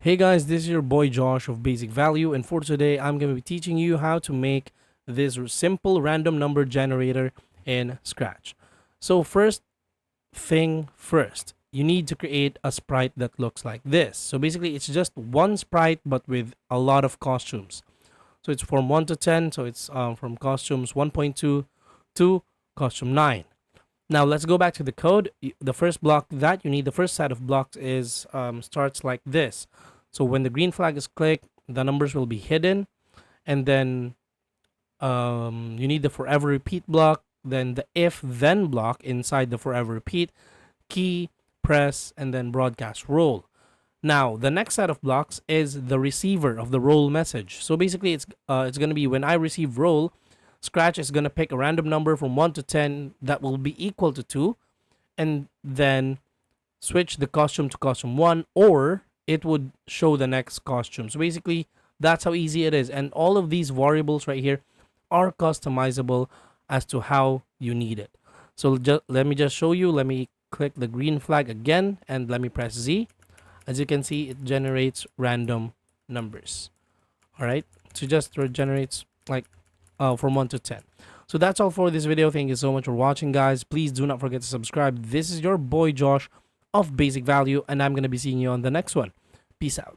Hey guys, this is your boy Josh of Basic Value, and for today I'm going to be teaching you how to make this simple random number generator in Scratch. So first thing first, you need to create a sprite that looks like this. So basically it's just one sprite but with a lot of costumes. So it's from 1 to 10, so it's from costumes 1.2 to costume 9. Now let's go back to the code. The first block that you need, the first set of blocks is starts like this. So when the green flag is clicked, the numbers will be hidden, and then you need the forever repeat block, then the if then block inside the forever repeat, key, press, and then broadcast roll. Now the next set of blocks is the receiver of the roll message. So basically it's gonna be when I receive roll, Scratch is going to pick a random number from 1 to 10 that will be equal to 2 and then switch the costume to costume 1, or it would show the next costume. So basically, that's how easy it is. And all of these variables right here are customizable as to how you need it. So let me just show you. Let me click the green flag again and let me press Z. As you can see, it generates random numbers. All right. So just generates like from 1 to 10. So that's all for this video. Thank you so much for watching, guys. Please do not forget to subscribe. This is your boy Josh of Basic Value, and I'm going to be seeing you on the next one. Peace out.